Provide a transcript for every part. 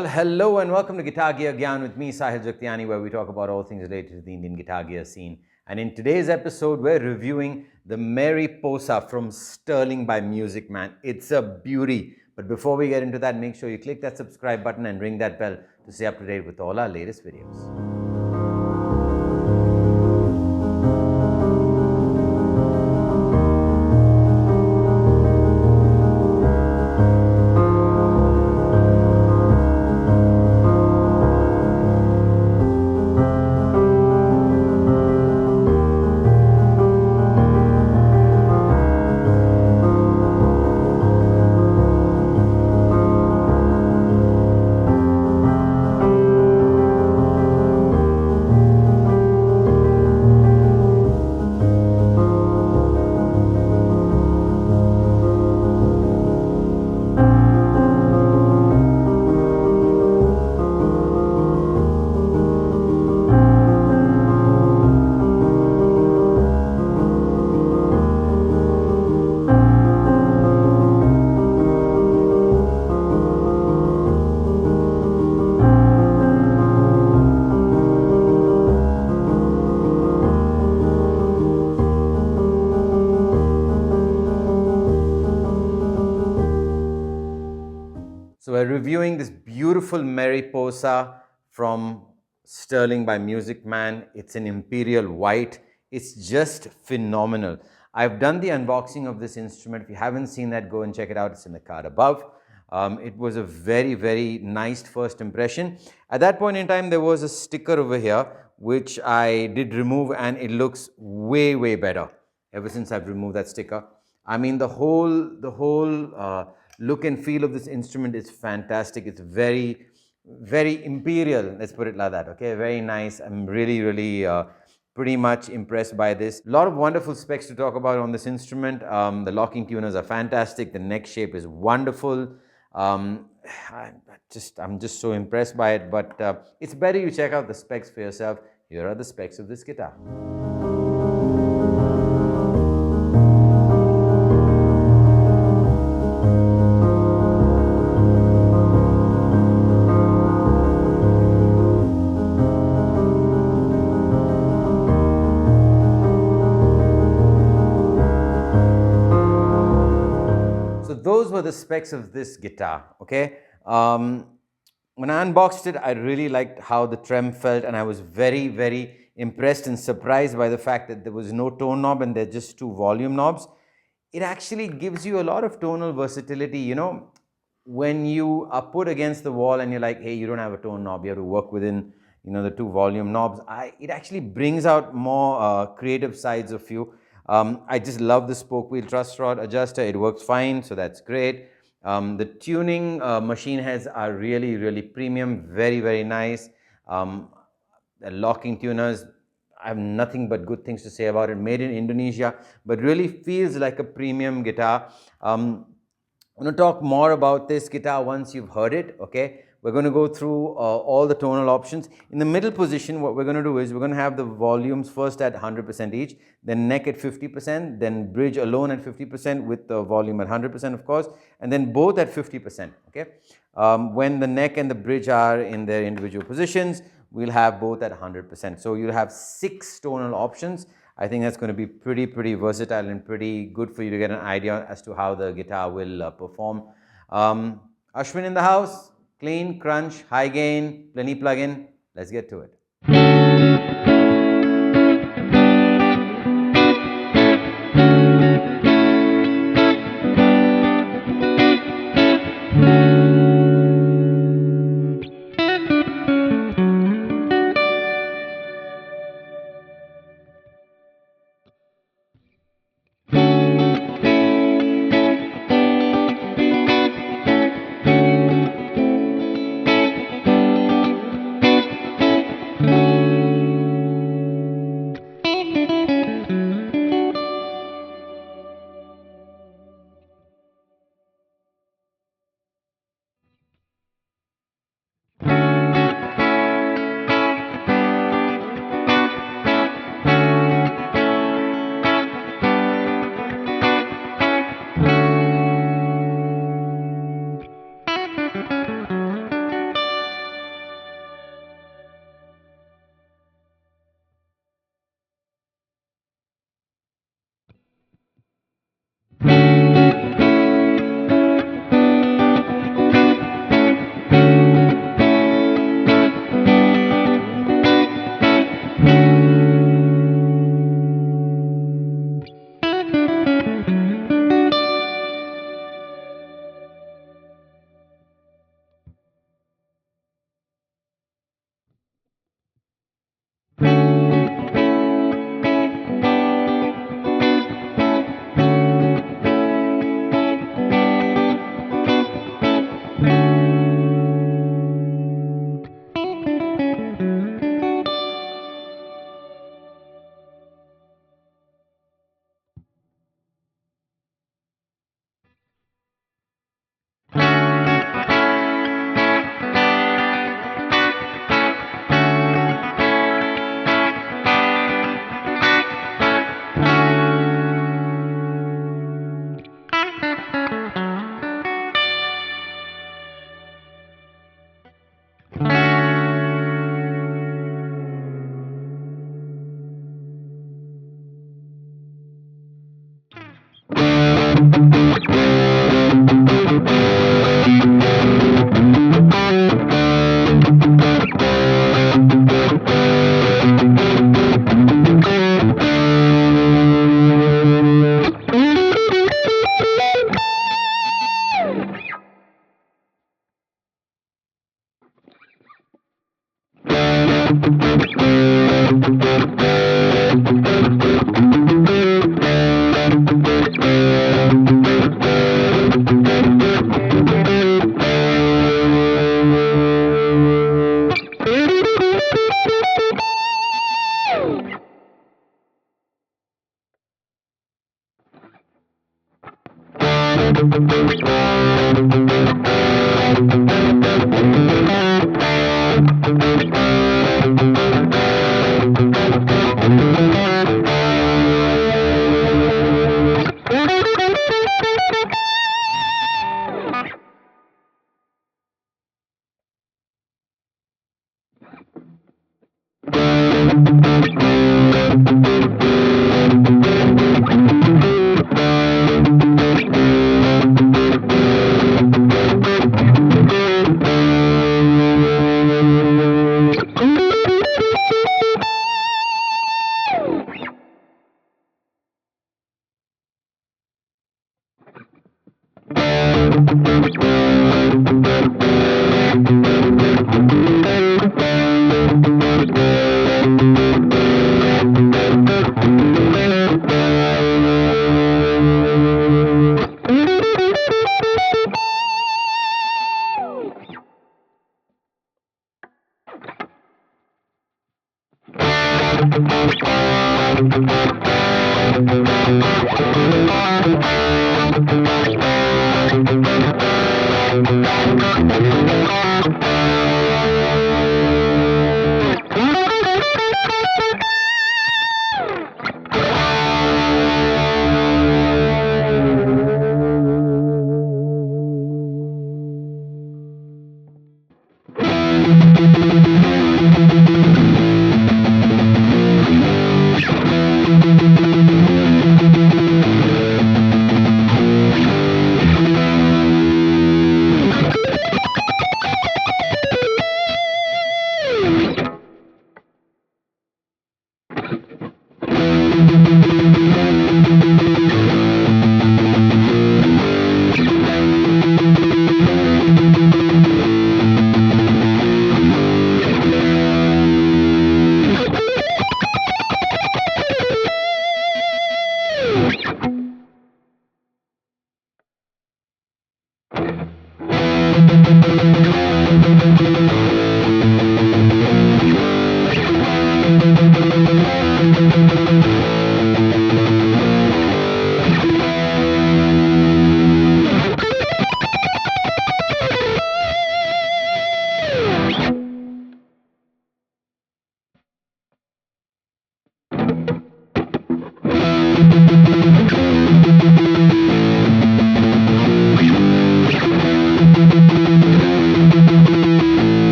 Well, hello and welcome to Guitar Gear Gyan with me, Sahil Jaktiani, where we talk about all things related to the Indian guitar gear scene. And in today's episode, we're reviewing the Mariposa from Sterling by Music Man. It's a beauty. But before we get into that, make sure you click that subscribe button and ring that bell to stay up to date with all our latest videos. So we're reviewing this beautiful Mariposa from Sterling by Music Man. It's an Imperial white. It's just phenomenal. I've done the unboxing of this instrument. If you haven't seen that, go and check it out. It's in the card above. It was a very, very nice first impression. At that point in time, there was a sticker over here, which I did remove, and it looks way, way better ever since I've removed that sticker. I mean, the whole look and feel of this instrument is fantastic. It's very, very Imperial, let's put it like that, okay? Very nice. I'm really, really pretty much impressed by this. A lot of wonderful specs to talk about on this instrument. The locking tuners are fantastic. The neck shape is wonderful. I'm just so impressed by it, but it's better you check out the specs for yourself. Here are the specs of this guitar. So those were the specs of this guitar, okay? When I unboxed it, I really liked how the trem felt, and I was very, very impressed and surprised by the fact that there was no tone knob and there are just two volume knobs. It actually gives you a lot of tonal versatility, you know, when you are put against the wall and you're like, hey, you don't have a tone knob, you have to work within, you know, the two volume knobs. It actually brings out more creative sides of you. I just love the spoke wheel truss rod adjuster. It works fine, so that's great. The tuning machine heads are really, really premium, very, very nice. The locking tuners, I have nothing but good things to say about it. Made in Indonesia, but really feels like a premium guitar. I'm going to talk more about this guitar once you've heard it, okay? We're going to go through all the tonal options. In the middle position, what we're going to do is we're going to have the volumes first at 100% each, then neck at 50%, then bridge alone at 50% with the volume at 100%, of course, and then both at 50%, okay? When the neck and the bridge are in their individual positions, we'll have both at 100%. So you'll have 6 tonal options. I think that's going to be pretty versatile and pretty good for you to get an idea as to how the guitar will perform. Ashwin in the house. Clean, crunch, high gain, plenty plug-in. Let's get to it.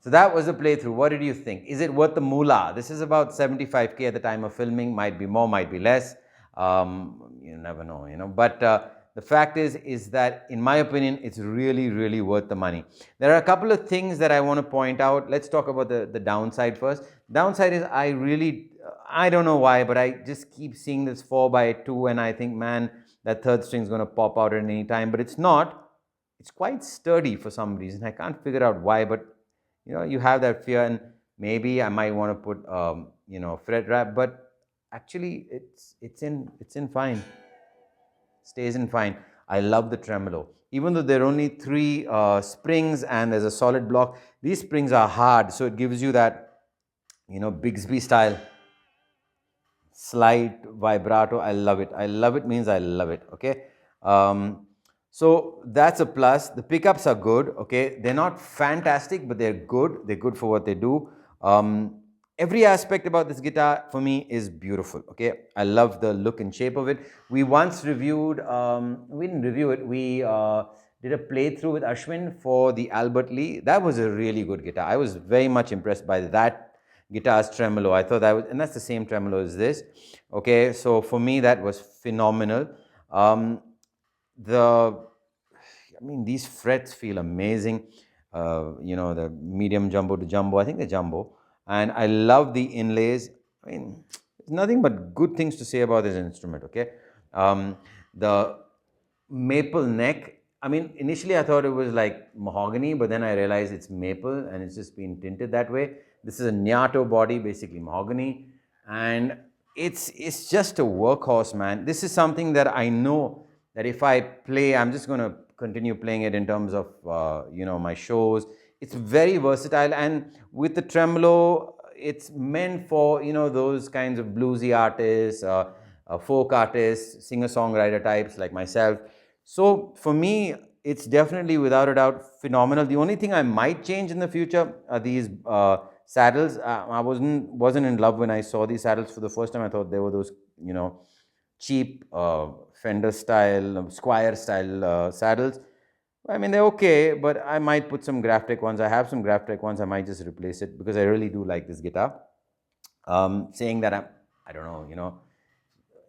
So that was a playthrough. What did you think? Is it worth the moolah? This is about 75K at the time of filming. Might be more, might be less. You never know, you know. But the fact is that, in my opinion, it's really, really worth the money. There are a couple of things that I want to point out. Let's talk about the downside first. Downside is I don't know why, but I just keep seeing this 4x2 and I think, man, that third string is going to pop out at any time, but it's not. It's quite sturdy for some reason. I can't figure out why, but you have that fear, and maybe I might want to put fret wrap, but actually it's in fine. Stays in fine. I love the tremolo. Even though there are only 3 springs and there's a solid block, these springs are hard, so it gives you that Bigsby style slight vibrato. I love it. I love it means I love it. Okay. So that's a plus. The pickups are good. Okay. They're not fantastic, but they're good. They're good for what they do. Every aspect about this guitar for me is beautiful. Okay. I love the look and shape of it. We once reviewed, we didn't review it. We did a playthrough with Ashwin for the Albert Lee. That was a really good guitar. I was very much impressed by that guitar's tremolo. I thought that was, and that's the same tremolo as this. Okay, so for me that was phenomenal. These frets feel amazing. The medium jumbo to jumbo. I think they're jumbo, and I love the inlays. I mean, there's nothing but good things to say about this instrument. Okay, the maple neck. I mean, initially I thought it was like mahogany, but then I realized it's maple and it's just been tinted that way. This is a Nyato body, basically mahogany, and it's just a workhorse, man. This is something that I know that if I play, I'm just going to continue playing it in terms of my shows. It's very versatile, and with the tremolo, it's meant for those kinds of bluesy artists, folk artists, singer-songwriter types like myself. So for me, it's definitely, without a doubt, phenomenal. The only thing I might change in the future are these saddles. I wasn't in love when I saw these saddles for the first time. I thought they were those cheap Fender style, Squire style saddles. I mean, they're okay, but I might put some Graphtec ones. I have some Graphtec ones. I might just replace it because I really do like this guitar. Saying that, I don't know,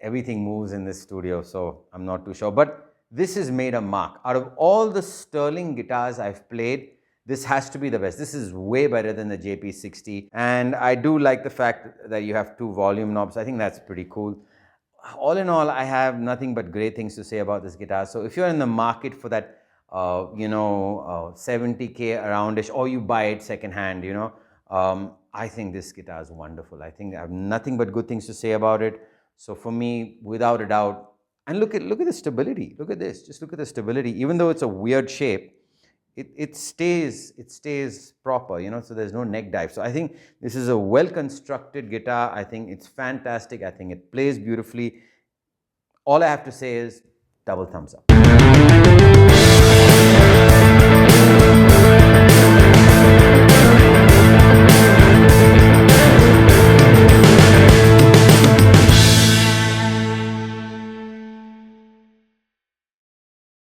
everything moves in this studio, so I'm not too sure. But this has made a mark. Out of all the Sterling guitars I've played, this has to be the best. This is way better than the JP60. And I do like the fact that you have 2 volume knobs. I think that's pretty cool. All in all, I have nothing but great things to say about this guitar. So if you're in the market for that, 70K aroundish, or you buy it secondhand, I think this guitar is wonderful. I think I have nothing but good things to say about it. So for me, without a doubt, and look at the stability. Look at this. Just look at the stability. Even though it's a weird shape, it stays proper, so there's no neck dive. So I think this is a well-constructed guitar. I think it's fantastic. I think it plays beautifully. All I have to say is double thumbs up.